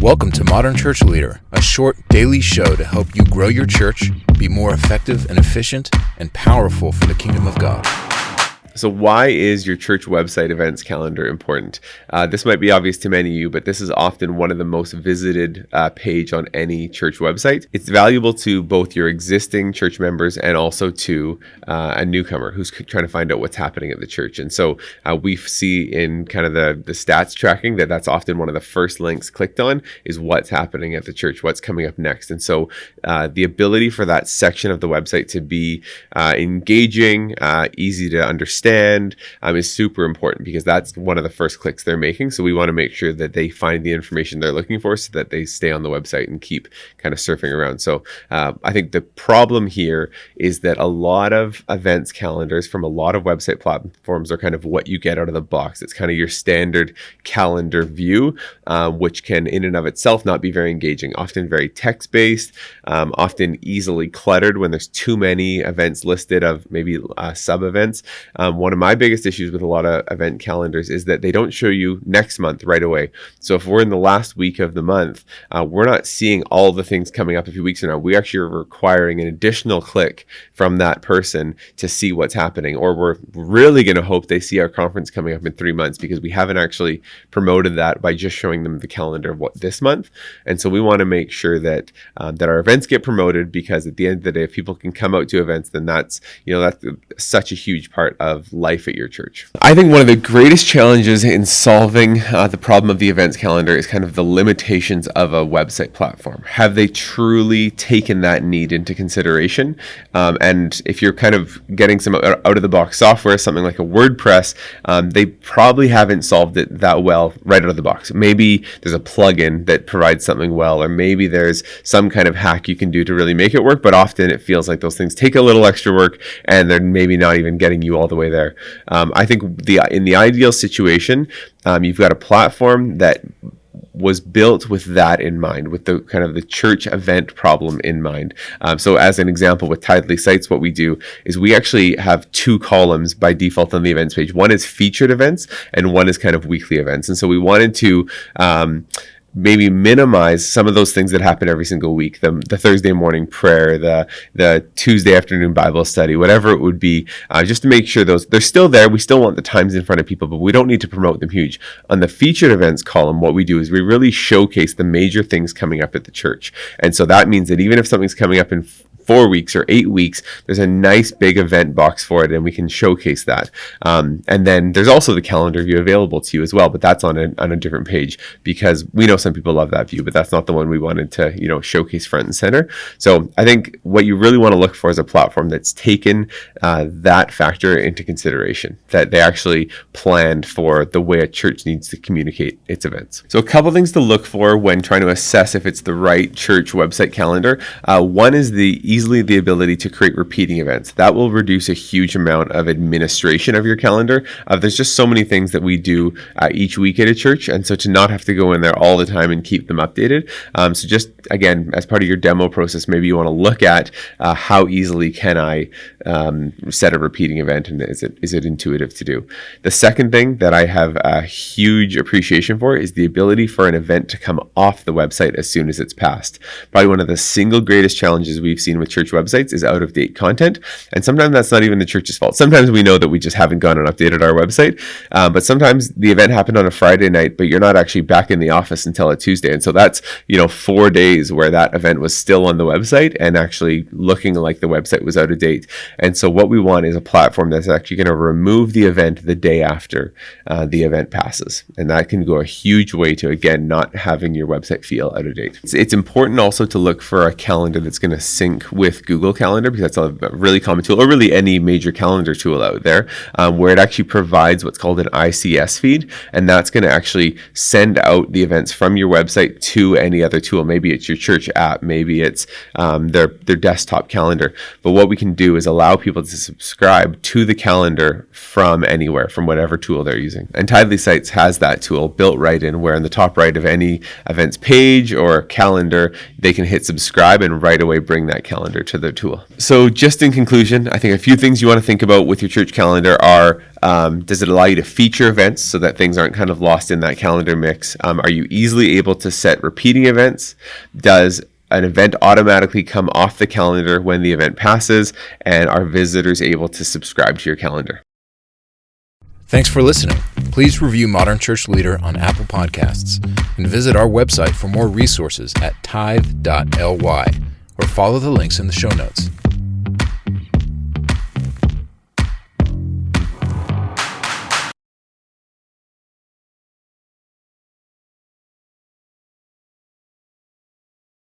Welcome to Modern Church Leader, a short daily show to help you grow your church, be more effective and efficient, and powerful for the kingdom of God. So why is your church website events calendar important? This might be obvious to many of you, but this is often one of the most visited page on any church website. It's valuable to both your existing church members and also to a newcomer who's trying to find out what's happening at the church. And so we see in kind of the stats tracking that's often one of the first links clicked on is what's happening at the church, what's coming up next. And so the ability for that section of the website to be engaging, easy to understand, is super important because that's one of the first clicks they're making. So we want to make sure that they find the information they're looking for so that they stay on the website and keep kind of surfing around. So I think the problem here is that a lot of events calendars from a lot of website platforms are kind of what you get out of the box. It's kind of your standard calendar view, which can in and of itself not be very engaging, often very text-based, often easily cluttered when there's too many events listed of maybe sub-events. One of my biggest issues with a lot of event calendars is that they don't show you next month right away. So if we're in the last week of the month, we're not seeing all the things coming up a few weeks from now. We actually are requiring an additional click from that person to see what's happening. Or we're really going to hope they see our conference coming up in 3 months because we haven't actually promoted that by just showing them the calendar of what this month. And so we want to make sure that that our events get promoted, because at the end of the day, if people can come out to events, then that's such a huge part of life at your church. I think one of the greatest challenges in solving the problem of the events calendar is kind of the limitations of a website platform. Have they truly taken that need into consideration? And if you're kind of getting some out of the box software, something like a WordPress, they probably haven't solved it that well right out of the box. Maybe there's a plugin that provides something well, or maybe there's some kind of hack you can do to really make it work, but often it feels like those things take a little extra work and they're maybe not even getting you all the way there. I think in the ideal situation, you've got a platform that was built with that in mind, with the kind of the church event problem in mind. So as an example with Tithely sites, what we do is we actually have 2 columns by default on the events page. One is featured events and one is kind of weekly events. And so we wanted to maybe minimize some of those things that happen every single week, the Thursday morning prayer, the Tuesday afternoon Bible study, whatever it would be, just to make sure they're still there. We still want the times in front of people, but we don't need to promote them huge. On the featured events column, what we do is we really showcase the major things coming up at the church. And so that means that even if something's coming up in 4 weeks or 8 weeks, there's a nice big event box for it, and we can showcase that. And then there's also the calendar view available to you as well, but that's on a different page, because we know some people love that view, but that's not the one we wanted to showcase front and center. So I think what you really want to look for is a platform that's taken that factor into consideration, that they actually planned for the way a church needs to communicate its events. So a couple things to look for when trying to assess if it's the right church website calendar. One is easily the ability to create repeating events. That will reduce a huge amount of administration of your calendar. There's just so many things that we do each week at a church, and so to not have to go in there all the time and keep them updated. So just, again, as part of your demo process, maybe you want to look at how easily can I set a repeating event, and is it intuitive to do? The second thing that I have a huge appreciation for is the ability for an event to come off the website as soon as it's passed. Probably one of the single greatest challenges we've seen with church websites is out-of-date content, and sometimes that's not even the church's fault. Sometimes we know that we just haven't gone and updated our website, but sometimes the event happened on a Friday night, but you're not actually back in the office until a Tuesday, and so that's 4 days where that event was still on the website and actually looking like the website was out of date. And so what we want is a platform that's actually going to remove the event the day after the event passes, and that can go a huge way to, again, not having your website feel out of date. It's important also to look for a calendar that's going to sync with Google Calendar, because that's a really common tool, or really any major calendar tool out there, where it actually provides what's called an ICS feed, and that's going to actually send out the events from your website to any other tool. Maybe it's your church app, maybe it's their desktop calendar. But what we can do is allow people to subscribe to the calendar from anywhere, from whatever tool they're using. And Tithely Sites has that tool built right in, where in the top right of any events page or calendar, they can hit subscribe and right away bring that calendar calendar to their tool. So just in conclusion, I think a few things you want to think about with your church calendar are, does it allow you to feature events so that things aren't kind of lost in that calendar mix? Are you easily able to set repeating events? Does an event automatically come off the calendar when the event passes? And are visitors able to subscribe to your calendar? Thanks for listening. Please review Modern Church Leader on Apple Podcasts and visit our website for more resources at tithe.ly or follow the links in the show notes.